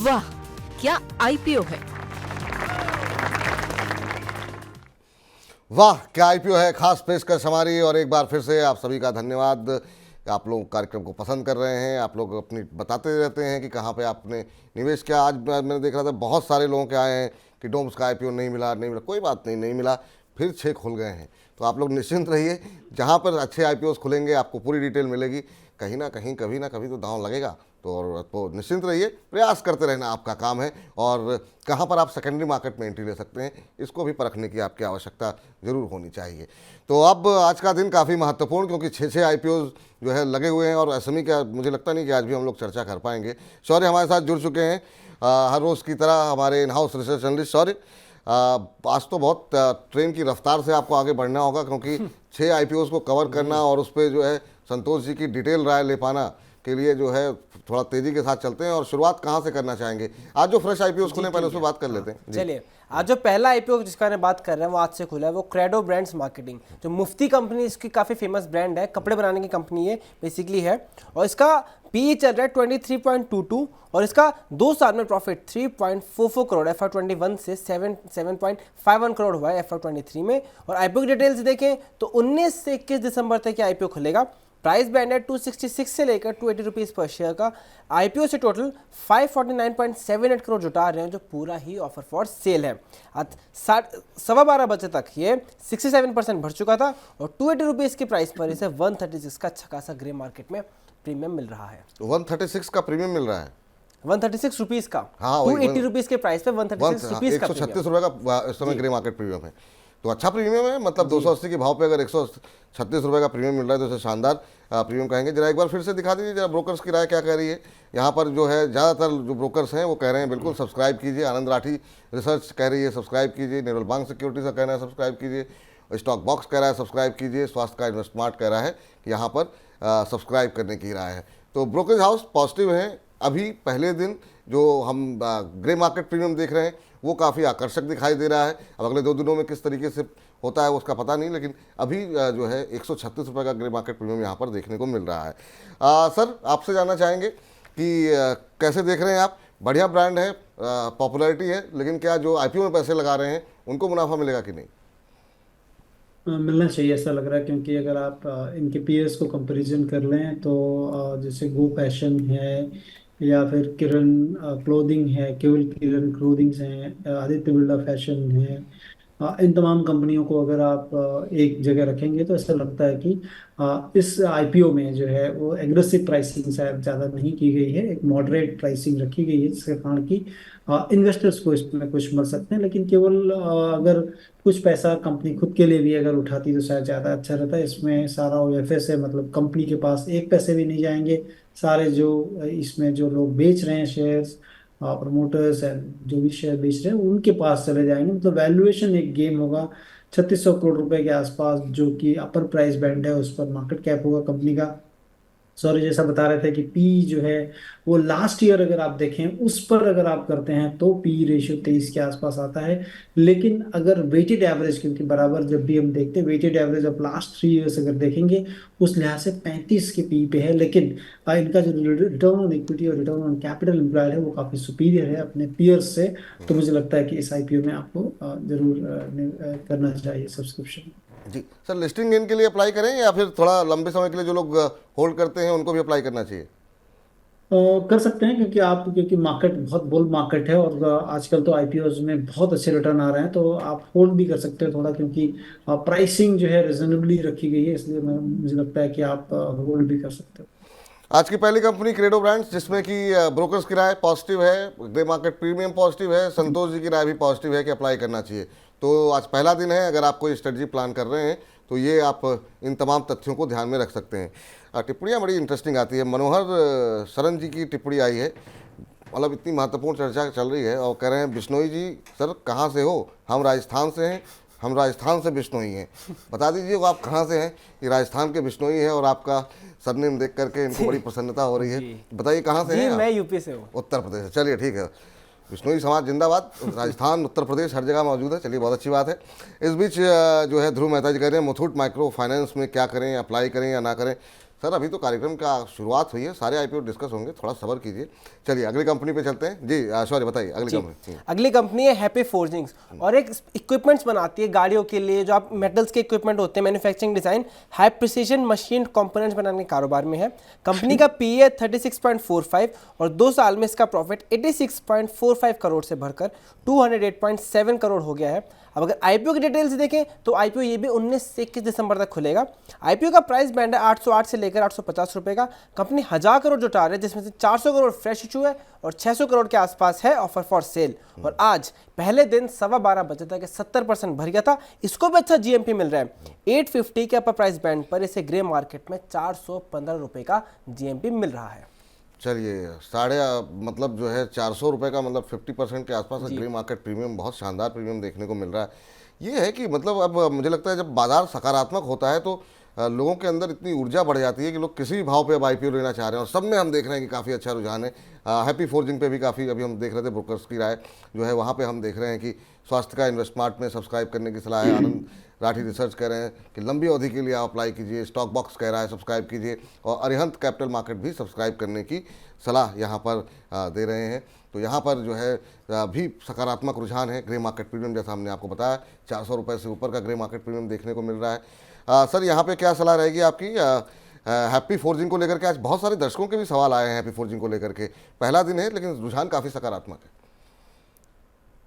वाह, क्या आईपीओ है। वाह क्या आईपीओ है, खास पेशकश हमारी। और एक बार फिर से आप सभी का धन्यवाद। आप लोग कार्यक्रम को पसंद कर रहे हैं, आप लोग अपनी बताते रहते हैं कि कहाँ पे आपने निवेश किया। आज मैंने देख रहा था बहुत सारे लोगों के आए हैं कि डोम्स का आईपीओ नहीं मिला, नहीं मिला। कोई बात नहीं, नहीं मिला, फिर 6 खुल गए हैं। तो आप लोग निश्चिंत रहिए, जहाँ पर अच्छे आईपीओस खुलेंगे आपको पूरी डिटेल मिलेगी। कहीं ना कहीं कभी ना कभी तो दांव लगेगा। तो निश्चिंत रहिए, प्रयास करते रहना आपका काम है। और कहाँ पर आप सेकेंडरी मार्केट में एंट्री ले सकते हैं, इसको भी परखने की आपकी आवश्यकता जरूर होनी चाहिए। तो अब आज का दिन काफ़ी महत्वपूर्ण, क्योंकि 6 आईपीओ जो है लगे हुए हैं। और एसएमई का मुझे लगता नहीं कि आज भी हम लोग चर्चा कर पाएंगे। शौर्य हमारे साथ जुड़ चुके हैं हर रोज़ की तरह, हमारे इन हाउस रिसर्च एनालिस्ट। शौर्य, आज तो बहुत ट्रेन की रफ्तार से आपको आगे बढ़ना होगा, क्योंकि 6 आईपीओ को कवर करना और उस पर जो है संतोष जी की डिटेल राय ले पाना के लिए जो है थोड़ा तेजी के साथ चलते हैं। और शुरुआत कहाँ से करना चाहेंगे? आज जो फ्रेश आईपीओ खुले पहले उस पर बात कर लेते हैं। चलिए, आज जो पहला आईपीओ जिसका मैं बात कर रहे हैं वो आज से खुला है, वो क्रेडो ब्रांड्स मार्केटिंग। जो मुफ्ती कंपनी, इसकी काफ़ी फेमस ब्रांड है, कपड़े बनाने की कंपनी है बेसिकली है। और इसका पीई चल रहा है 23.22 और इसका 2 साल में प्रॉफिट 3.44 करोड़ FY21 से 7.51 करोड़ हुआ है FY23 में। और आईपीओ की डिटेल्स देखें तो 19 से 21 दिसंबर तक ये आईपीओ खुलेगा। प्राइस बैंड है 266 से लेकर 280 रुपीज़ पर शेयर का। आईपीओ से टोटल 549.78 करोड़ जुटा रहे हैं, जो पूरा ही ऑफर फॉर सेल है। आज 12:15 बजे तक ये 67% भर चुका था और 280 रुपीज़ की प्राइस पर इसे 136 का अच्छा खासा ग्रे मार्केट में प्रीमियम मिल रहा है। 136 का प्रीमियम मिल रहा है, 136 रुपीज़ का। हाँ, 280 रुपीज़ के प्राइस पे 136 रुपीज़ का 136 रुपये का इस समय ग्रे मार्केट प्रीमियम है। तो अच्छा प्रीमियम है, मतलब 280 के भाव पे अगर 136 रुपये का प्रीमियम मिल रहा है तो इसे शानदार प्रीमियम कहेंगे। जरा एक बार फिर से दिखा दीजिए जरा ब्रोकर्स की राय क्या कह रही है। यहाँ पर जो है ज़्यादातर जो ब्रोकर्स हैं वो कह रहे हैं बिल्कुल सब्सक्राइब कीजिए। आनंद राठी रिसर्च कह रही है सब्सक्राइब कीजिए, निर्मल बांग सिक्योरिटीज का कहना है सब्सक्राइब कीजिए, स्टॉक बॉक्स कह रहा है सब्सक्राइब कीजिए, स्वास्थ्य का इन्वेस्टमार्ट कह रहा है कि यहाँ पर सब्सक्राइब करने की राय है। तो ब्रोकरेज हाउस पॉजिटिव हैं। अभी पहले दिन जो हम ग्रे मार्केट प्रीमियम देख रहे हैं वो काफ़ी आकर्षक दिखाई दे रहा है। अब अगले 2 दिनों में किस तरीके से होता है उसका पता नहीं, लेकिन अभी जो है 136 रुपये का ग्रे मार्केट प्रीमियम यहाँ पर देखने को मिल रहा है। सर, आपसे जानना चाहेंगे कि कैसे देख रहे हैं आप? बढ़िया ब्रांड है, पॉपुलैरिटी है, लेकिन क्या जो आईपीओ में पैसे लगा रहे हैं उनको मुनाफा मिलेगा कि नहीं? मिलना चाहिए ऐसा लग रहा है, क्योंकि अगर आप इनके पीएस को कंपैरिजन कर लें तो जैसे गो फैशन है या फिर किरण क्लोथिंग है, केवल किरण क्लोथिंग्स हैं, आदित्य बिरला फैशन है, इन तमाम कंपनियों को अगर आप एक जगह रखेंगे तो ऐसा लगता है कि इस आईपीओ में जो है वो एग्रेसिव प्राइसिंग शायद ज़्यादा नहीं की गई है, एक मॉडरेट प्राइसिंग रखी गई है, जिसके कारण कि इन्वेस्टर्स को इसमें कुछ मिल सकते हैं। लेकिन केवल अगर कुछ पैसा कंपनी खुद के लिए भी अगर उठाती तो शायद ज़्यादा अच्छा रहता है। इसमें सारा ओएफएस है, मतलब कंपनी के पास एक पैसे भी नहीं जाएंगे। सारे जो इसमें जो लोग बेच रहे हैं शेयर्स, प्रमोटर्स एंड जो भी शेयर बेच रहे हैं उनके पास चले जाएंगे। मतलब वैल्यूएशन एक गेम होगा 3600 करोड़ रुपए के आसपास, जो कि अपर प्राइस बैंड है, उस पर मार्केट कैप होगा कंपनी का। सॉरी, जैसा बता रहे थे कि पी जो है वो लास्ट ईयर अगर आप देखें उस पर अगर आप करते हैं तो पी रेशियो 23 के आसपास आता है। लेकिन अगर वेटेड एवरेज, क्योंकि बराबर जब भी हम देखते हैं weighted average of last 3 years अगर देखेंगे उस लिहाज से 35 के पी पे है। लेकिन इनका जो रिटर्न ऑन इक्विटी और रिटर्न ऑन कैपिटल एम्प्लॉयड है वो काफ़ी सुपीरियर है अपने पीयर्स से। तो मुझे लगता है कि इस आईपीओ में आपको जरूर करना चाहिए सब्सक्रिप्शन। जी सर, लिस्टिंग गेन के लिए अप्लाई करें या फिर थोड़ा लंबे समय के लिए जो लोग होल्ड करते हैं उनको भी अप्लाई करना चाहिए? कर सकते हैं, क्योंकि मार्केट बहुत बुल मार्केट है और आजकल तो आईपीओज में बहुत अच्छे रिटर्न आ रहे हैं, तो आप होल्ड भी कर सकते हैं थोड़ा, क्योंकि प्राइसिंग जो है रिजनेबली रखी गई है, इसलिए मुझे लगता है कि आप होल्ड भी कर सकते हो। आज की पहली कंपनी क्रेडो ब्रांड्स, जिसमें कि ब्रोकर्स की राय पॉजिटिव है, ग्रे मार्केट प्रीमियम पॉजिटिव है, संतोष जी की राय भी पॉजिटिव है कि अप्लाई करना चाहिए। तो आज पहला दिन है, अगर आप कोई स्ट्रेटजी प्लान कर रहे हैं तो ये आप इन तमाम तथ्यों को ध्यान में रख सकते हैं। टिप्पणियाँ बड़ी इंटरेस्टिंग आती है। मनोहर शरण जी की टिप्पणी आई है, मतलब इतनी महत्वपूर्ण चर्चा चल रही है और कह रहे हैं बिश्नोई जी सर कहाँ से हो? हम राजस्थान से हैं, हम राजस्थान से बिश्नोई हैं। बता दीजिए वो आप कहाँ से हैं? कि राजस्थान के बिश्नोई हैं और आपका सरनेम देख करके इनको बड़ी प्रसन्नता हो रही है। बताइए कहाँ से हैं? मैं यूपी से हूँ। उत्तर प्रदेश से। चलिए ठीक है, बिश्नोई समाज जिंदाबाद। राजस्थान, उत्तर प्रदेश, हर जगह मौजूद है। चलिए, बहुत अच्छी बात है। इस बीच जो है ध्रुव मेहता जी कह रहे हैं मुथूट माइक्रो फाइनेंस में क्या करें, अप्लाई करें या ना करें। सर अभी तो कार्यक्रम का शुरुआत हुई है, सारे आईपीओ डिस्कस होंगे, थोड़ा सब्र कीजिए। चलिए अगली कंपनी पे चलते हैं जी। सॉरी बताइए अगली कंपनी। अगली कंपनी है हैप्पी फोर्जिंग्स और एक इक्विपमेंट्स बनाती है गाड़ियों के लिए, जो आप मेटल्स के इक्विपमेंट होते हैं, manufacturing design, high precision machine components बनाने के कारोबार में है। कंपनी का पीई है 36.45 और 2 साल में इसका प्रॉफिट 86.45 करोड़ से बढ़कर 208.7 करोड़ हो गया है। अब अगर आईपीओ की डिटेल्स देखें तो आईपीओ ये भी 19 से 21 दिसंबर तक खुलेगा। आईपीओ का प्राइस बैंड है 808 से लेकर 850 रुपए का। कंपनी 1000 करोड़ जुटा रही है, जिसमें से 400 करोड़ फ्रेश इशू है और 600 करोड़ के आसपास है ऑफर फॉर सेल। और आज पहले दिन 12:15 बजे तक 70% भर गया था। इसको भी अच्छा जीएमपी मिल रहा है। 850 के अपर प्राइस बैंड पर इसे ग्रे मार्केट में 415 रुपए का जीएमपी मिल रहा है। चलिए मतलब जो है 400 रुपये का, मतलब 50% के आसपास का ग्रे मार्केट प्रीमियम, बहुत शानदार प्रीमियम देखने को मिल रहा है। ये है कि मतलब अब मुझे लगता है जब बाजार सकारात्मक होता है तो लोगों के अंदर इतनी ऊर्जा बढ़ जाती है कि लोग किसी भी भाव पे अब आईपीओ लेना चाह रहे हैं, और सब में हम देख रहे हैं कि काफ़ी अच्छा रुझान है। हैप्पी फोर्जिंग पे भी काफ़ी, अभी हम देख रहे थे ब्रोकर्स की राय जो है वहाँ पे हम देख रहे हैं कि स्वास्थ्य का इन्वेस्टमार्ट में सब्सक्राइब करने की सलाह है। आनंद राठी रिसर्च कह रहे हैं कि लंबी अवधि के लिए आप अप्लाई कीजिए। स्टॉक बॉक्स कह रहा है सब्सक्राइब कीजिए, और अरिहंत कैपिटल मार्केट भी सब्सक्राइब करने की सलाह यहाँ पर दे रहे हैं। तो यहाँ पर जो है भी सकारात्मक रुझान है। ग्रे मार्केट प्रीमियम जैसा हमने आपको बताया 400 रुपये से ऊपर का ग्रे मार्केट प्रीमियम देखने को मिल रहा है। सर यहाँ पे क्या सलाह रहेगी आपकी हैप्पी फोर्जिंग को लेकर के? आज बहुत सारे दर्शकों के भी सवाल आए हैं हैप्पी फोर्जिंग को लेकर के। पहला दिन है लेकिन रुझान काफ़ी सकारात्मक है।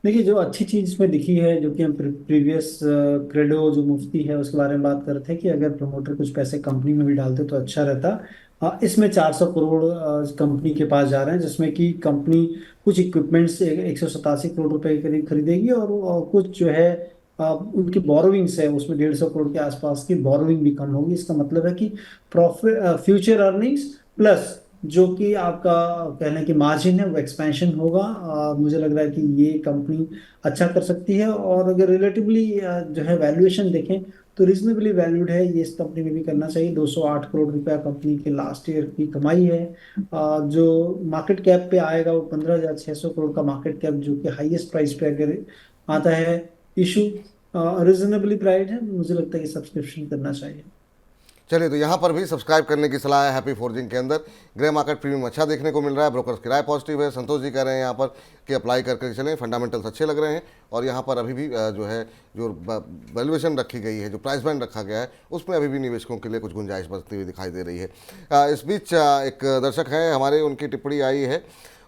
देखिए, जो अच्छी चीज इसमें दिखी है, जो कि हम प्रीवियस क्रेडो जो मुफ्ती है उसके बारे में बात कर रहे थे कि अगर प्रमोटर कुछ पैसे कंपनी में भी डालते तो अच्छा रहता। इसमें 400 करोड़ कंपनी के पास जा रहे हैं, जिसमें कि कंपनी कुछ इक्विपमेंट्स 187 करोड़ रुपए के करीब खरीदेगी और कुछ जो है उनकी बोरोविंग्स है उसमें 150 करोड़ के आसपास की बोरोविंग भी कम होगी। इसका मतलब है कि प्रॉफिट फ्यूचर अर्निंग्स प्लस जो कि आपका कहने की मार्जिन है वो एक्सपेंशन होगा। मुझे लग रहा है कि ये कंपनी अच्छा कर सकती है, और अगर रिलेटिवली जो है वैल्यूएशन देखें तो रीजनेबली वैल्यूड है। ये इस कंपनी में भी करना चाहिए। 208 करोड़ रुपया कंपनी के लास्ट ईयर की कमाई है। जो मार्केट कैप पे आएगा वो 15,600 करोड़ का मार्केट कैप, जो कि हाईएस्ट प्राइस पे अगर आता है इशू, रीजनेबली प्राइस है। मुझे लगता है कि सब्सक्रिप्शन करना चाहिए। चलिए, तो यहाँ पर भी सब्सक्राइब करने की सलाह है। हैप्पी फोर्जिंग के अंदर ग्रे मार्केट प्रीमियम अच्छा देखने को मिल रहा है। ब्रोकर्स की राय पॉजिटिव है। संतोष जी कह रहे हैं यहाँ पर कि अप्लाई करके चलें, फंडामेंटल्स अच्छे लग रहे हैं। और यहाँ पर अभी भी जो है जो वैल्यूएशन रखी गई है, जो प्राइस बैंड रखा गया है, उसमें अभी भी निवेशकों के लिए कुछ गुंजाइश बचती हुई दिखाई दे रही है। इस बीच एक दर्शक हैं हमारे, उनकी टिप्पणी आई है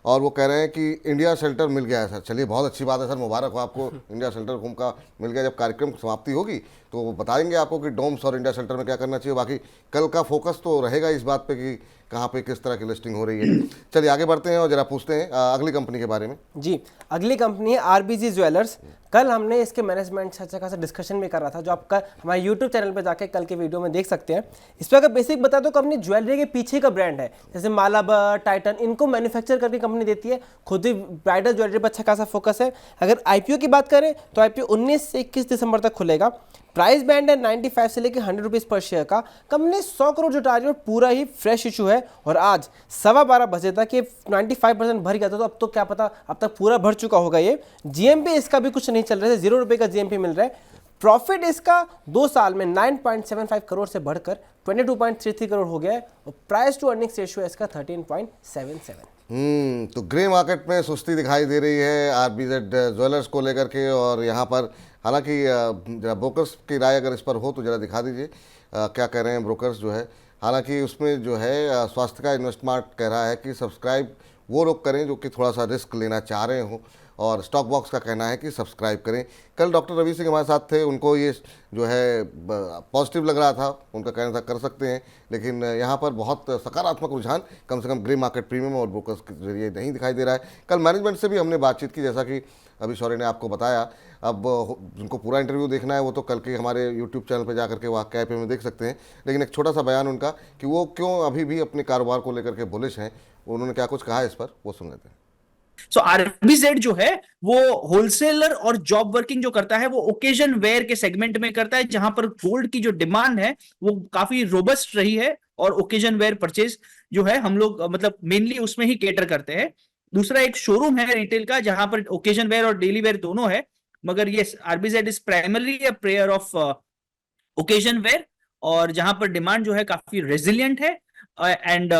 और वो कह रहे हैं कि इंडिया शेल्टर मिल गया है सर। चलिए, बहुत अच्छी बात है सर, मुबारक हो आपको, इंडिया शेल्टर होम का मिल गया। जब कार्यक्रम समाप्ति होगी तो वो बताएंगे आपको कि डोम्स और इंडिया शेल्टर में क्या करना चाहिए। बाकी कल का फोकस तो रहेगा इस बात पे कि कहाँ पे किस तरह की लिस्टिंग हो रही है। चलिए आगे बढ़ते हैं और जरा पूछते हैं अगली कंपनी के बारे में। जी, अगली कंपनी है आरबीजी ज्वेलर्स। कल हमने इसके मैनेजमेंट से अच्छा खासा डिस्कशन भी कर रहा था, जो आपका हमारे यूट्यूब चैनल पे जाके कल के वीडियो में देख सकते हैं। इस पर अगर बेसिक बता दो, कंपनी ज्वेलरी के पीछे का ब्रांड है, जैसे मालाबार, टाइटन, इनको मैन्युफैक्चर करके कंपनी देती है। खुद ही ब्राइडल ज्वेलरी पर अच्छा खासा फोकस है। अगर आईपीओ की बात करें तो आईपीओ 19 से 21 दिसंबर तक खुलेगा। प्राइस बैंड है 95 से लेकर 100 रुपीज़ पर शेयर का। कंपनी 100 करोड़ जुटा रही है और पूरा ही फ्रेश इशू है। और आज 12:15 बजे तक ये 95% भर गया था, तो अब तो क्या पता अब तक पूरा भर चुका होगा। ये जीएमपी इसका भी कुछ नहीं चल रहा है, 0 रुपये का जीएमपी मिल रहा है। प्रॉफिट इसका 2 साल में 9.75 करोड़ से बढ़कर 22.33 करोड़ हो गया है। और प्राइस टू अर्निंग्स रेशियो है इसका 13.77। तो ग्रे मार्केट में सुस्ती दिखाई दे रही है आरबीजेड ज्वेलर्स को लेकर के। और यहाँ पर हालांकि जरा ब्रोकर्स की राय अगर इस पर हो तो जरा दिखा दीजिए क्या कह रहे हैं ब्रोकर्स जो है। हालांकि उसमें जो है स्वास्थ्य का इन्वेस्टमार्ट कह रहा है कि सब्सक्राइब वो लोग करें जो कि थोड़ा सा रिस्क लेना चाह रहे हों, और स्टॉक बॉक्स का कहना है कि सब्सक्राइब करें। कल डॉक्टर रवि सिंह हमारे साथ थे, उनको ये जो है पॉजिटिव लग रहा था, उनका कहना था कर सकते हैं। लेकिन यहाँ पर बहुत सकारात्मक रुझान कम से कम ग्रे मार्केट प्रीमियम और ब्रोकर्स के जरिए नहीं दिखाई दे रहा है। कल मैनेजमेंट से भी हमने बातचीत की, जैसा कि अभी शौर्य ने आपको बताया। अब जिनको पूरा इंटरव्यू देखना है वो तो कल के हमारे यूट्यूब चैनल पर जाकर के वहाँ कैप में देख सकते हैं। लेकिन एक छोटा सा बयान उनका कि वो क्यों अभी भी अपने कारोबार को लेकर के बुलिश हैं, उन्होंने क्या कुछ कहा इस पर, वो सुन लेते हैं। सो आरबीजेड जो है वो होलसेलर और जॉब वर्किंग जो करता है वो ओकेजन वेयर के सेगमेंट में करता है, जहां पर गोल्ड की जो डिमांड है वो काफी रोबस्ट रही है। और ओकेजन वेयर परचेज जो है हम लोग मतलब मेनली उसमें ही केटर करते हैं। दूसरा एक शोरूम है रिटेल का, जहां पर ओकेजन वेयर और डेली वेयर दोनों है, मगर ये RBZ is primarily a player of occasion wear और जहां पर डिमांड जो है काफी रेजिलियंट है। एंड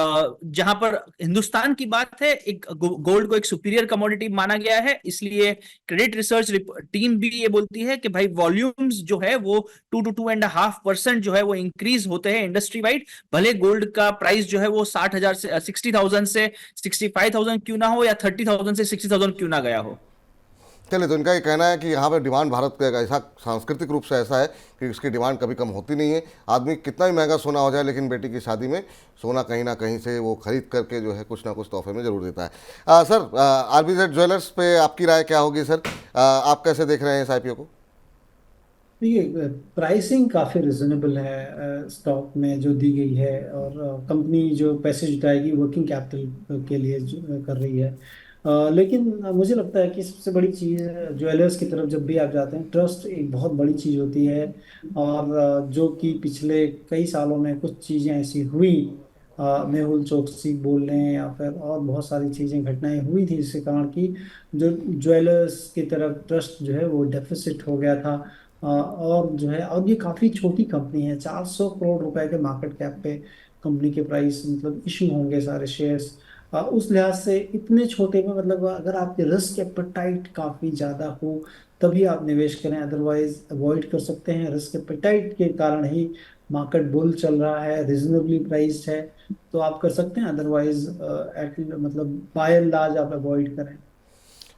जहां पर हिंदुस्तान की बात है, एक गोल्ड को एक सुपीरियर कमोडिटी माना गया है, इसलिए क्रेडिट रिसर्च टीम भी ये बोलती है कि भाई वॉल्यूम्स जो है वो 2 to 2.5% जो है वो इंक्रीज होते हैं इंडस्ट्री वाइड। भले गोल्ड का प्राइस जो है वो 60,000 से 60,000 से 65,000 क्यों ना हो, या 30,000 से 60,000 क्यों ना गया हो। चलिए, तो इनका ये कहना है कि यहाँ पे डिमांड भारत का ऐसा सांस्कृतिक रूप से ऐसा है कि इसकी डिमांड कभी कम होती नहीं है। आदमी कितना भी महंगा सोना हो जाए, लेकिन बेटी की शादी में सोना कहीं ना कहीं से वो खरीद करके जो है कुछ ना कुछ तोहफे में जरूर देता है। सर, आरबीजेड ज्वेलर्स पे आपकी राय क्या होगी सर? आप कैसे देख रहे हैं इस आईपीओ को? देखिए, प्राइसिंग काफ़ी रिजनेबल है स्टॉक में जो दी गई है, और कंपनी जो पैसे जुटाएगी वर्किंग कैपिटल के लिए कर रही है। लेकिन मुझे लगता है कि सबसे बड़ी चीज़ ज्वेलर्स की तरफ जब भी आप जाते हैं, ट्रस्ट एक बहुत बड़ी चीज़ होती है। और जो कि पिछले कई सालों में कुछ चीज़ें ऐसी हुई, मेहुल चोकसी बोल लें या फिर और बहुत सारी चीज़ें घटनाएं हुई थी, जिसके कारण कि जो ज्वेलर्स की तरफ ट्रस्ट जो है वो डेफिसिट हो गया था। और जो है, अब ये काफ़ी छोटी कंपनी है, 400 करोड़ रुपए के मार्केट कैप पे कंपनी के प्राइस मतलब इशू होंगे सारे शेयर्स। उस लिहाज से इतने छोटे में मतलब अगर आपके रिस्क एपेटाइट काफ़ी ज़्यादा हो तभी आप निवेश करें, अदरवाइज अवॉइड कर सकते हैं। रिस्क एपेटाइट के कारण ही मार्केट बुल चल रहा है, रिजनेबली प्राइस्ड है, तो आप कर सकते हैं, अदरवाइज मतलब बाय एंड लार्ज आप अवॉइड करें।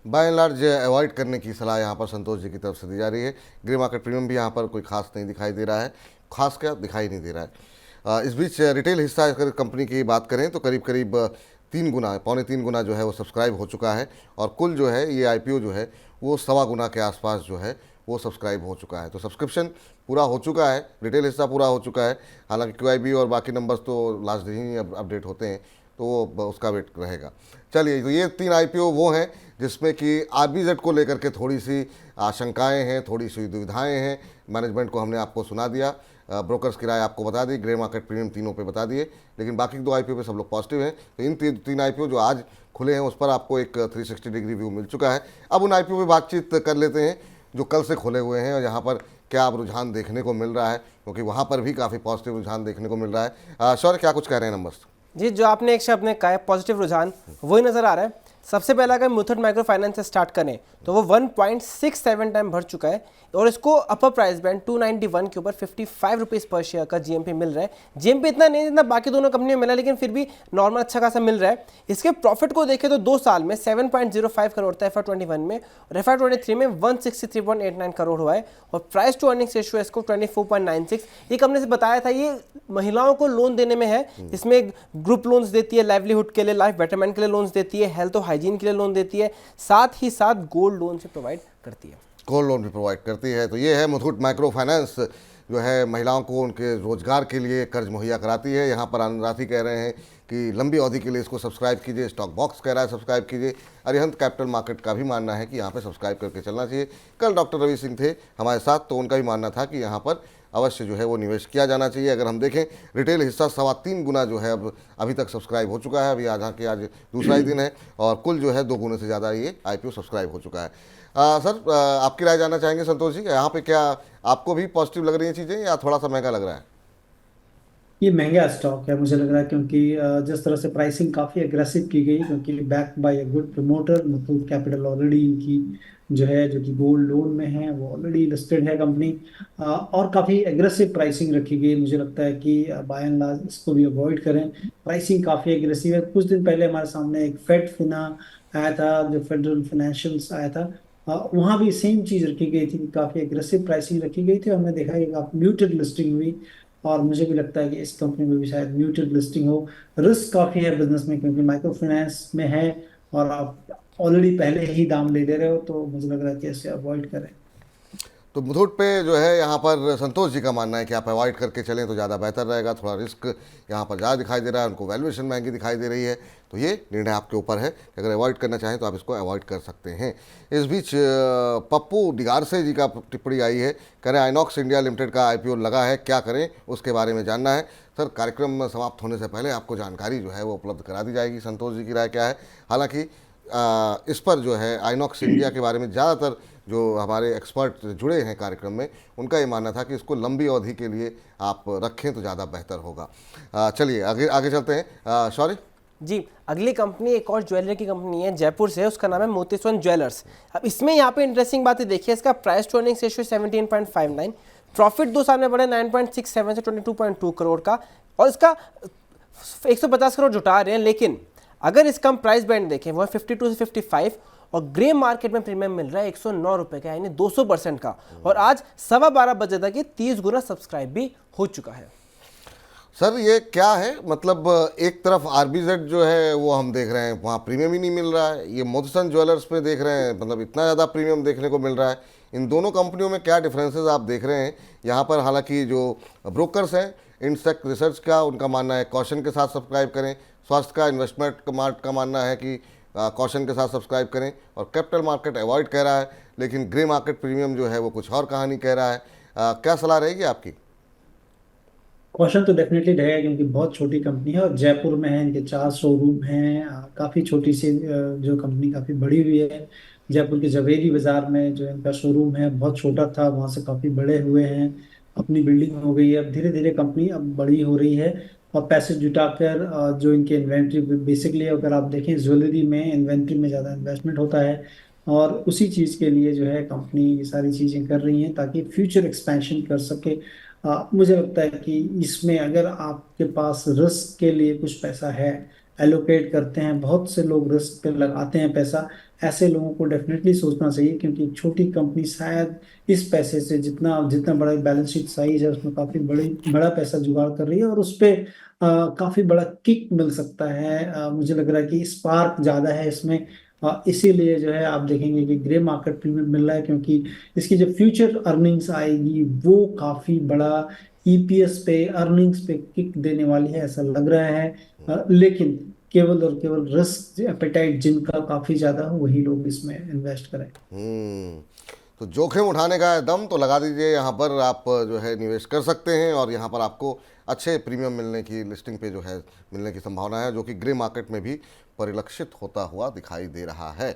बाय एंड लार्ज अवॉइड करने की सलाह यहाँ पर संतोष जी की तरफ से दी जा रही है। ग्रे मार्केट प्रीमियम भी यहाँ पर कोई खास नहीं दिखाई दे रहा है, खास क्या दिखाई नहीं दे रहा है। इस बीच रिटेल हिस्सा अगर कंपनी की बात करें तो करीब करीब 3 गुना, पौने 3 गुना जो है वो सब्सक्राइब हो चुका है, और कुल जो है ये आईपीओ जो है वो 1.25 गुना के आसपास जो है वो सब्सक्राइब हो चुका है। तो सब्सक्रिप्शन पूरा हो चुका है, रिटेल हिस्सा पूरा हो चुका है। हालांकि क्यूआईबी और बाकी नंबर्स तो लास्ट दिन ही अपडेट होते हैं, तो वो उसका वेट रहेगा। चलिए, तो ये 3 आईपीओ वो हैं जिसमें कि आरबीजेड को लेकर के थोड़ी सी आशंकाएं हैं, थोड़ी सी दुविधाएं हैं। मैनेजमेंट को हमने आपको सुना दिया, ब्रोकर्स की राय आपको बता दी, ग्रे मार्केट प्रीमियम तीनों पे बता दिए, लेकिन बाकी 2 आईपीओ पे सब लोग पॉजिटिव हैं। तो इन 3 आईपीओ जो आज खुले हैं उस पर आपको एक 360 डिग्री व्यू मिल चुका है। अब उन आईपीओ पे बातचीत कर लेते हैं जो कल से खुले हुए हैं और यहाँ पर क्या अब रुझान देखने को मिल रहा है, क्योंकि वहाँ पर भी काफ़ी पॉजिटिव रुझान देखने को मिल रहा है। सर, क्या कुछ कह रहे हैं नंबर्स? जी, जो आपने एक शब्द ने कहा है पॉजिटिव रुझान, वही नजर आ रहा है। सबसे पहला अगर मुथूट माइक्रो फाइनेंस से स्टार्ट करें तो वो 1.67 टाइम भर चुका है, और इसको अपर प्राइस बैंड 291 के ऊपर 55 रुपीज़ पर शेयर का जीएमपी मिल रहा है। जीएमपी इतना नहीं जितना बाकी दोनों कंपनियों में मिला, लेकिन फिर भी नॉर्मल अच्छा खासा मिल रहा है। इसके प्रॉफिट को देखें तो 2 साल में 7.05 करोड़ था FY21 में, और FY23 में 163.89 करोड़ हुआ है, और प्राइस टू अर्निंग्स रेशियो इसको 24.96। ये कंपनी से बताया था ये महिलाओं को लोन देने में है, इसमें ग्रुप लोन्स देती है, लाइवलीहुड के लिए, लाइफ बेटरमेंट के लिए लोन्स देती है, हेल्थ और हाइजीन के लिए लोन देती है, साथ ही साथ गोल्ड लोन से प्रोवाइड करती है, गोल्ड लोन भी प्रोवाइड करती है। तो ये है मुथूट माइक्रो फाइनेंस, जो है महिलाओं को उनके रोजगार के लिए कर्ज मुहैया कराती है। यहाँ पर आनंद राठी कह रहे हैं कि लंबी अवधि के लिए इसको सब्सक्राइब कीजिए, स्टॉक बॉक्स कह रहा है सब्सक्राइब कीजिए, अरिहंत कैपिटल मार्केट का भी मानना है कि यहाँ पे सब्सक्राइब करके चलना चाहिए। कल डॉक्टर रवि सिंह थे हमारे साथ, तो उनका भी मानना था कि यहाँ पर अवश्य जो है वो निवेश किया जाना चाहिए। अगर हम देखें रिटेल हिस्सा 3.25 गुना जो है अब अभी तक सब्सक्राइब हो चुका है, अभी आज दूसरा ही दिन है, और कुल जो है 2 गुने से ज़्यादा ये आईपीओ सब्सक्राइब हो चुका है। सर, आपकी राय जानना चाहेंगे संतोष जी, यहाँ पे क्या आपको भी पॉजिटिव लग रही हैं चीज़ें या थोड़ा सा महंगा लग रहा है? ये महंगा स्टॉक है मुझे लग रहा है, क्योंकि जिस तरह से प्राइसिंग काफ़ी एग्रेसिव की गई, क्योंकि back by a good promoter, Muthoot capital already इनकी जो है, जो कि गोल्ड लोन में है, वो ऑलरेडी लिस्टेड है कंपनी, और काफ़ी एग्रेसिव प्राइसिंग रखी गई। मुझे लगता है कि बाय एंड लार्ज इसको भी अवॉइड करें, प्राइसिंग काफ़ी एग्रेसिव है। कुछ दिन पहले हमारे सामने एक फेड फिना आया था, जो फेडरल फाइनेंशियल्स आया था, वहाँ भी सेम चीज़ रखी गई थी, काफ़ी एग्रेसिव प्राइसिंग रखी गई थी, और हमने देखा कि काफ़ी म्यूटेड लिस्टिंग हुई, और मुझे भी लगता है कि इस कंपनी में भी शायद म्यूटेड लिस्टिंग हो। रिस्क काफ़ी है बिजनेस में, क्योंकि माइक्रो फाइनेंस में है और आप ऑलरेडी पहले ही दाम ले रहे हो, तो मुझे लग रहा है कि इसे अवॉइड करें। तो मुथूट पे जो है यहाँ पर संतोष जी का मानना है कि आप अवॉइड करके चलें तो ज़्यादा बेहतर रहेगा। थोड़ा रिस्क यहाँ पर ज़्यादा दिखाई दे रहा है, उनको वैल्यूएशन महंगी दिखाई दे रही है, तो ये निर्णय आपके ऊपर है कि अगर अवॉइड करना चाहें तो आप इसको अवॉइड कर सकते हैं। इस बीच पप्पू डिगारसे जी का टिप्पणी आई है, कह रहे हैं आइनॉक्स इंडिया लिमिटेड का आईपीओ लगा है, क्या करें उसके बारे में जानना है। सर, कार्यक्रम समाप्त होने से पहले आपको जानकारी जो है वो उपलब्ध करा दी जाएगी। संतोष जी की राय क्या है? हालांकि इस पर जो है आइनॉक्स इंडिया के बारे में ज़्यादातर जो हमारे एक्सपर्ट जुड़े हैं कार्यक्रम में, उनका ये मानना था कि इसको लंबी अवधि के लिए आप रखें तो ज़्यादा बेहतर होगा। चलिए आगे आगे चलते हैं। शौर्य जी, अगली कंपनी एक और ज्वेलरी की कंपनी है, जयपुर से, उसका नाम है मोती स्वर्ण ज्वेलर्स। अब इसमें यहाँ पे इंटरेस्टिंग बात है, देखिए इसका price to earnings ratio 17.59, profit 2 साल में बढ़े 9.67 से 22.2 करोड़ का, और इसका 150 करोड़ जुटा रहे हैं। लेकिन अगर इसका हम प्राइस बैंड देखें वो है 52 से 55, और ग्रे मार्केट में प्रीमियम मिल रहा है 109 रुपए का, यानी 200% का, और आज 12:15 बजे तक ये 30 गुना सब्सक्राइब भी हो चुका है। सर ये क्या है, मतलब एक तरफ आरबीजेड जो है वो हम देख रहे हैं वहाँ प्रीमियम ही नहीं मिल रहा है, ये मोतीसन ज्वेलर्स पे देख रहे हैं मतलब इतना ज़्यादा प्रीमियम देखने को मिल रहा है। इन दोनों कंपनियों में क्या डिफरेंसेस आप देख रहे हैं यहाँ पर? हालांकि जो ब्रोकर्स हैं इंस्टेक रिसर्च का, उनका मानना है कॉशन के साथ सब्सक्राइब करें, स्वास्थ्य का इन्वेस्टमेंट मार्ट का मानना है कि कॉशन के साथ सब्सक्राइब करें, और कैपिटल मार्केट अवॉइड कह रहा है, लेकिन ग्रे मार्केट प्रीमियम जो है वो कुछ और कहानी कह रहा है। क्या सलाह रहेगी आपकी? कौशल तो डेफिनेटली रहेगा क्योंकि बहुत छोटी कंपनी है और जयपुर में है, इनके 4 शोरूम हैं। काफ़ी छोटी सी जो कंपनी काफ़ी बड़ी हुई है। जयपुर के जवेरी बाजार में जो इनका शोरूम है बहुत छोटा था, वहाँ से काफ़ी बड़े हुए हैं, अपनी बिल्डिंग हो गई है। अब धीरे धीरे कंपनी अब बड़ी हो रही है और पैसे जुटाकर जो इनके इन्वेंट्री, बेसिकली अगर आप देखें ज्वेलरी में इन्वेंट्री में ज़्यादा इन्वेस्टमेंट होता है, और उसी चीज़ के लिए जो है कंपनी ये सारी चीज़ें कर रही हैं ताकि फ्यूचर एक्सपेंशन कर सके। मुझे लगता है कि इसमें अगर आपके पास रिस्क के लिए कुछ पैसा है, एलोकेट करते हैं, बहुत से लोग रिस्क पे लगाते हैं पैसा, ऐसे लोगों को डेफिनेटली सोचना चाहिए क्योंकि एक छोटी कंपनी शायद इस पैसे से जितना जितना बड़ा बैलेंस शीट साइज है उसमें काफ़ी बड़ा पैसा जुगाड़ कर रही है और उस पर काफ़ी बड़ा किक मिल सकता है। मुझे लग रहा है कि स्पार्क ज़्यादा है इसमें, इसीलिए जो है आप देखेंगे कि ग्रे मार्केट प्रीमियम मिल रहा है क्योंकि इसकी जो फ्यूचर अर्निंग्स आएगी वो काफ़ी बड़ा ईपीएस पे, अर्निंग्स पे किक देने वाली है ऐसा लग रहा है। लेकिन केवल और केवल रिस्क एपेटाइट जिनका काफ़ी ज़्यादा हो वही लोग इसमें इन्वेस्ट करें। तो जोखिम उठाने का है दम तो लगा दीजिए, यहाँ पर आप जो है निवेश कर सकते हैं और यहाँ पर आपको अच्छे प्रीमियम मिलने की, लिस्टिंग पे जो है मिलने की संभावना है, जो कि ग्रे मार्केट में भी परिलक्षित होता हुआ दिखाई दे रहा है।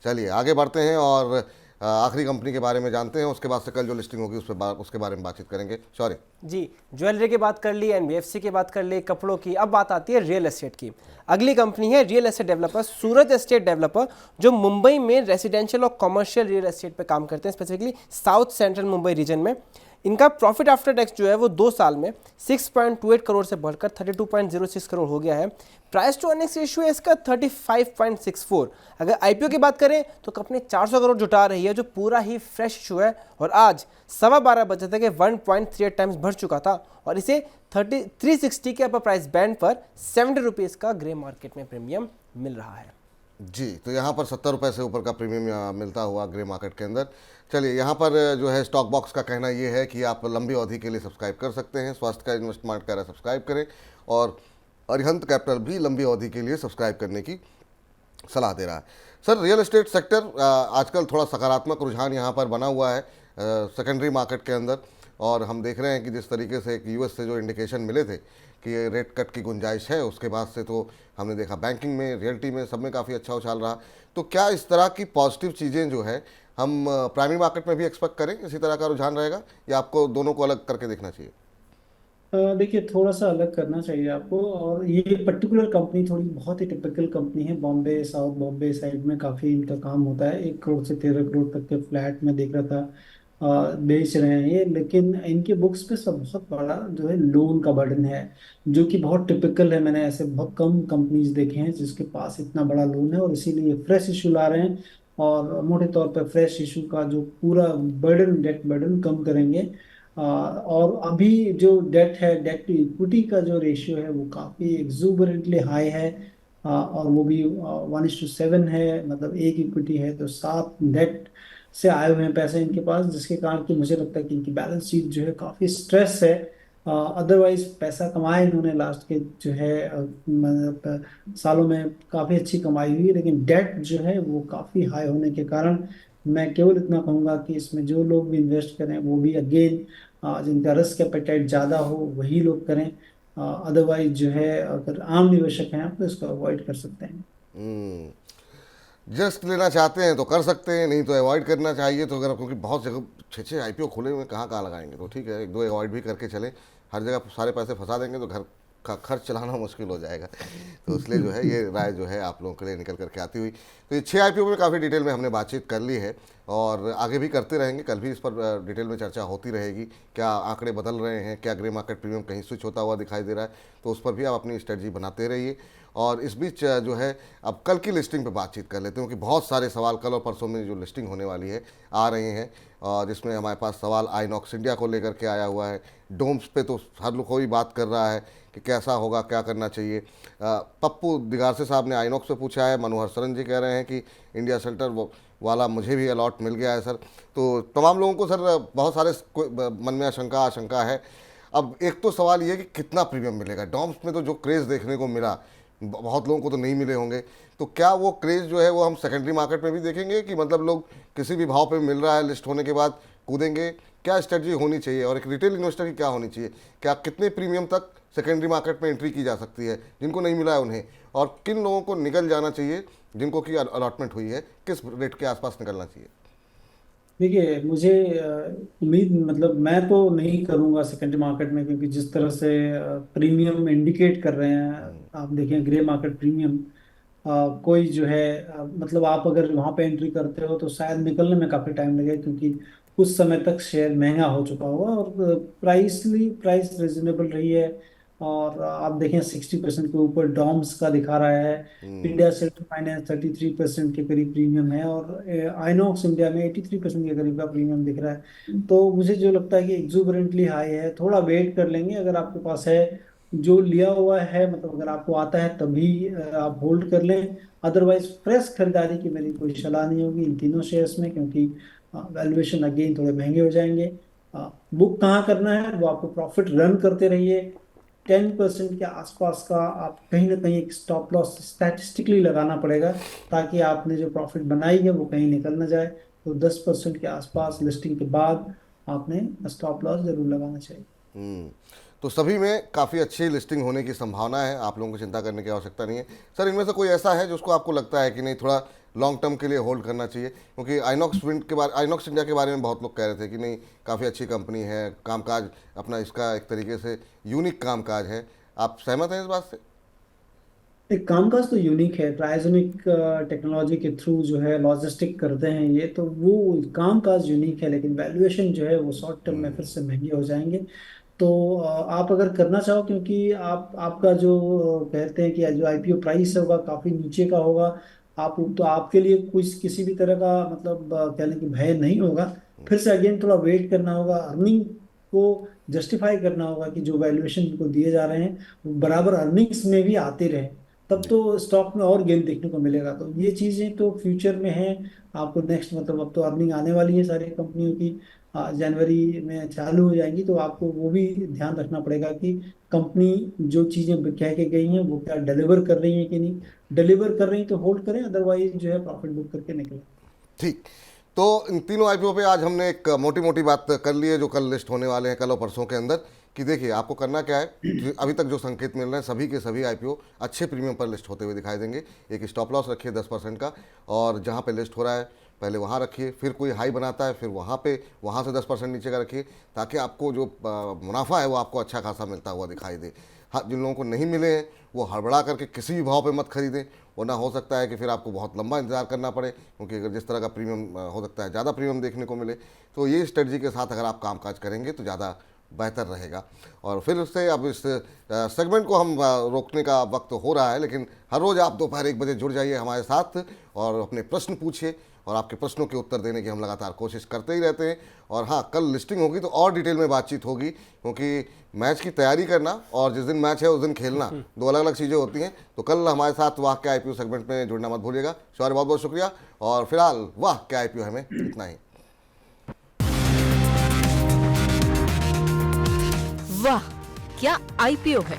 चलिए आगे बढ़ते हैं और आखिरी कंपनी के बारे में जानते हैं, उसके बाद से कल जो लिस्टिंग होगी उसके बारे में बातचीत करेंगे। सॉरी जी, ज्वेलरी की बात कर ली, एनबीएफसी की बात कर ली, कपड़ों की, अब बात आती है रियल एस्टेट की। अगली कंपनी है रियल एस्टेट डेवलपर, सूरज एस्टेट डेवलपर, जो मुंबई में रेसिडेंशियल और कमर्शियल रियल एस्टेट पे काम करते हैं, specifically south central Mumbai region में। इनका प्रॉफिट आफ्टर टैक्स जो है वो 2 साल में 6.28 करोड़ से बढ़कर 32.06 करोड़ हो गया है। प्राइस टू अर्निंग्स रेशियो है इसका 35.64। अगर आईपीओ की बात करें तो कंपनी 400 करोड़ जुटा रही है, जो पूरा ही फ्रेश इशू है, और आज 12:15 बजे तक 1.38 टाइम्स बढ़ चुका था, और इसे 360 के अपर प्राइस बैंड पर 70 रुपीज़ का ग्रे मार्केट में प्रीमियम मिल रहा है। जी, तो यहाँ पर 70 रुपये से ऊपर का प्रीमियम मिलता हुआ ग्रे मार्केट के अंदर। चलिए यहाँ पर जो है स्टॉक बॉक्स का कहना ये है कि आप लंबी अवधि के लिए सब्सक्राइब कर सकते हैं। स्वास्थ्य का इन्वेस्टमेंट कह रहा है सब्सक्राइब करें, और अरिहंत कैपिटल भी लंबी अवधि के लिए सब्सक्राइब करने की सलाह दे रहा है। सर रियल एस्टेट सेक्टर आजकल थोड़ा सकारात्मक रुझान यहाँ पर बना हुआ है सेकेंडरी मार्केट के अंदर, और हम देख रहे हैं कि जिस तरीके से यूएस से जो इंडिकेशन मिले थे कि ये रेट कट की गुंजाइश है, उसके बाद से तो हमने देखा बैंकिंग में, रियल्टी में, सब में काफ़ी अच्छा उछाल रहा। तो क्या इस तरह की पॉजिटिव चीज़ें जो है हम प्राइमरी मार्केट में भी एक्सपेक्ट करें, इसी तरह का रुझान रहेगा, या आपको दोनों को अलग करके देखना चाहिए? देखिए थोड़ा सा अलग करना चाहिए आपको, और ये पर्टिकुलर कंपनी थोड़ी बहुत ही टिपिकल कंपनी है। बॉम्बे, साउथ बॉम्बे साइड में काफ़ी इनका काम होता है। 1 करोड़ से 13 करोड़ तक के फ्लैट में देख रहा था बेच रहे हैं ये, लेकिन इनके बुक्स पे सब बहुत बड़ा जो है लोन का बर्डन है, जो कि बहुत टिपिकल है। मैंने ऐसे बहुत कम कंपनीज देखे हैं जिसके पास इतना बड़ा लोन है, और इसीलिए फ्रेश इशू ला रहे हैं, और मोटे तौर पर फ्रेश इशू का जो पूरा बर्डन, डेट बर्डन कम करेंगे। और अभी जो डेट है, डेट टू इक्विटी का जो रेशियो है वो काफ़ी एक्सूबरेंटली हाई है, और वो भी 1:7 है, मतलब 1 इक्विटी है तो 7 डेट से आए हुए हैं पैसे इनके पास, जिसके कारण कि मुझे लगता है कि इनकी बैलेंस शीट जो है काफ़ी स्ट्रेस है। अदरवाइज पैसा कमाया इन्होंने लास्ट के जो है सालों में काफ़ी अच्छी कमाई हुई है, लेकिन डेट जो है वो काफ़ी हाई होने के कारण मैं केवल इतना कहूँगा कि इसमें जो लोग भी इन्वेस्ट करें वो भी अगेन जिनका रिस्क एपेटाइट ज़्यादा हो वही लोग करें। अदरवाइज जो है अगर आम निवेशक हैं तो इसको अवॉइड कर सकते हैं। जस्ट लेना चाहते हैं तो कर सकते हैं, नहीं तो अवॉइड करना चाहिए। तो अगर, क्योंकि बहुत जगह 6-6 IPO खुले हुए हैं, कहाँ लगाएंगे, तो ठीक है 1-2 अवॉइड भी करके चले। हर जगह सारे पैसे फंसा देंगे तो घर का खर्च चलाना मुश्किल हो जाएगा। तो इसलिए जो है ये राय जो है आप लोगों के लिए निकल करके आती हुई। तो ये 6 IPO में काफ़ी डिटेल में हमने बातचीत कर ली है और आगे भी करते रहेंगे। कल भी इस पर डिटेल में चर्चा होती रहेगी। क्या आंकड़े बदल रहे हैं, क्या ग्रे मार्केट प्रीमियम कहीं स्विच होता हुआ दिखाई दे रहा है, तो उस पर भी आप अपनी स्ट्रेटजी बनाते रहिए। और इस बीच जो है अब कल की लिस्टिंग पे बातचीत कर लेते हैं, क्योंकि बहुत सारे सवाल कल और परसों में जो लिस्टिंग होने वाली है आ रहे हैं, और जिसमें हमारे पास सवाल आइनॉक्स इंडिया को लेकर के आया हुआ है। डोम्स पे तो हर लोग कोई बात कर रहा है कि कैसा होगा, क्या करना चाहिए। पप्पू दिगारसे साहब ने आइनॉक्स पे पूछा है। मनोहर सरन जी कह रहे हैं कि इंडिया सेंटर वाला मुझे भी अलॉट मिल गया है सर। तो तमाम लोगों को सर बहुत सारे मन में आशंका है। अब एक तो सवाल ये कि कितना प्रीमियम मिलेगा। डॉम्स में तो जो क्रेज़ देखने को मिला, बहुत लोगों को तो नहीं मिले होंगे, तो क्या वो क्रेज़ जो है वो हम सेकेंडरी मार्केट में भी देखेंगे कि मतलब लोग किसी भी भाव पे मिल रहा है लिस्ट होने के बाद कूदेंगे? क्या स्ट्रेटजी होनी चाहिए और एक रिटेल इन्वेस्टर की क्या होनी चाहिए? क्या कितने प्रीमियम तक सेकेंडरी मार्केट में एंट्री की जा सकती है जिनको नहीं मिला है उन्हें, और किन लोगों को निकल जाना चाहिए जिनको की अलॉटमेंट हुई है, किस रेट के आसपास निकलना चाहिए? देखिए, मुझे उम्मीद, मतलब मैं तो नहीं करूंगा सेकेंडरी मार्केट में, क्योंकि जिस तरह से प्रीमियम इंडिकेट कर रहे हैं, आप देखें ग्रे मार्केट प्रीमियम, कोई जो है मतलब आप अगर वहां पे एंट्री करते हो तो शायद निकलने में काफी टाइम लगेगा, क्योंकि उस समय तक शेयर महंगा हो चुका होगा और प्राइस रिजनेबल रही है। और आप देखें 60% के ऊपर डॉम्स का दिखा रहा है। इंडिया सेल्फ फाइनेंस 33% के करीब प्रीमियम है और आइनॉक्स इंडिया में 83% के करीब का प्रीमियम दिख रहा है। तो मुझे जो लगता है कि एक्सुबरेंटली हाई है। थोड़ा वेट कर लेंगे, अगर आपके पास है जो लिया हुआ है, मतलब अगर आपको आता है तभी आप होल्ड कर लें। अदरवाइज फ्रेश खरीदारी की मेरी कोई सलाह नहीं होगी इन तीनों शेयर्स में, क्योंकि वैल्यूएशन अगेन थोड़े महंगे हो जाएंगे। बुक कहाँ करना है, वो आपको प्रॉफिट रन करते रहिए। 10% के आसपास का आप कहीं ना कहीं एक स्टॉप लॉस स्टैटिस्टिकली लगाना पड़ेगा, ताकि आपने जो प्रॉफिट बनाई है वो कहीं निकल ना जाए। तो 10% के आसपास लिस्टिंग के बाद आपने स्टॉप लॉस जरूर लगाना चाहिए। तो सभी में काफ़ी अच्छी लिस्टिंग होने की संभावना है, आप लोगों को चिंता करने की आवश्यकता नहीं है। सर, इनमें से कोई ऐसा है जिसको आपको लगता है कि नहीं थोड़ा लॉन्ग टर्म के लिए होल्ड करना चाहिए? क्योंकि आइनॉक्स इंडिया के बारे में बहुत लोग कह रहे थे कि नहीं काफ़ी अच्छी कंपनी है, कामकाज अपना इसका एक तरीके से यूनिक कामकाज है। आप सहमत हैं इस बात से? एक कामकाज तो यूनिक है, क्रायोजेनिक टेक्नोलॉजी के थ्रू जो है लॉजिस्टिक करते हैं ये, तो वो कामकाज यूनिक है, लेकिन वैल्यूएशन जो है वो शॉर्ट टर्म में फिर से महंगे हो जाएंगे। तो आप अगर करना चाहो, क्योंकि आपका जो कहते हैं कि जो आईपीओ प्राइस होगा काफी नीचे का होगा, आप तो आपके लिए कुछ किसी भी तरह का मतलब कह लें कि भय नहीं होगा। फिर से अगेन थोड़ा वेट करना होगा, अर्निंग को जस्टिफाई करना होगा कि जो वैल्यूएशन को दिए जा रहे हैं वो बराबर अर्निंग्स में भी आते रहे, तब तो स्टॉक में और गेन देखने को मिलेगा। तो ये चीजें तो फ्यूचर में हैं। आपको नेक्स्ट मतलब अब तो अर्निंग आने वाली है सारी कंपनियों की, जनवरी में चालू हो जाएंगी, तो आपको वो भी ध्यान रखना पड़ेगा कि कंपनी जो चीजें कह के गई हैं वो क्या डिलीवर कर रही हैं कि नहीं। डिलीवर कर रही तो होल्ड करें, अदरवाइज जो है प्रॉफिट बुक करके निकलें। ठीक, तो इन तीनों आईपीओ पे आज हमने एक मोटी मोटी बात कर ली है जो कल लिस्ट होने वाले हैं, कल और परसों के अंदर। कि देखिए आपको करना क्या है, अभी तक जो संकेत मिल रहे हैं सभी के सभी आईपीओ अच्छे प्रीमियम पर लिस्ट होते हुए दिखाई देंगे। एक स्टॉप लॉस रखिए 10% का, और जहाँ पे लिस्ट हो रहा है पहले वहाँ रखिए, फिर कोई हाई बनाता है फिर वहाँ से 10% नीचे का रखिए, ताकि आपको जो मुनाफा है वो आपको अच्छा खासा मिलता हुआ दिखाई दे। हाँ, जिन लोगों को नहीं मिले हैं वो हड़बड़ा करके किसी भी भाव पे मत खरीदें, वरना हो सकता है कि फिर आपको बहुत लंबा इंतजार करना पड़े, क्योंकि अगर जिस तरह का प्रीमियम हो सकता है ज़्यादा प्रीमियम देखने को मिले। तो ये स्ट्रेटजी के साथ अगर आप कामकाज करेंगे तो ज़्यादा बेहतर रहेगा। और फिर उससे अब इस सेगमेंट को हम रोकने का वक्त हो रहा है, लेकिन हर रोज़ आप दोपहर 1 बजे जुड़ जाइए हमारे साथ और अपने प्रश्न पूछिए, और आपके प्रश्नों के उत्तर देने की हम लगातार कोशिश करते ही रहते हैं। और हाँ, कल लिस्टिंग होगी तो और डिटेल में बातचीत होगी, क्योंकि मैच की तैयारी करना और जिस दिन मैच है उस दिन खेलना दो अलग अलग चीज़ें होती हैं। तो कल हमारे साथ वाह क्या आईपीओ सेगमेंट में जुड़ना मत भूलिएगा। शौर्य, बहुत बहुत शुक्रिया। और फिलहाल वाह क्या आईपीओ है में इतना ही। वाह क्या आईपीओ है।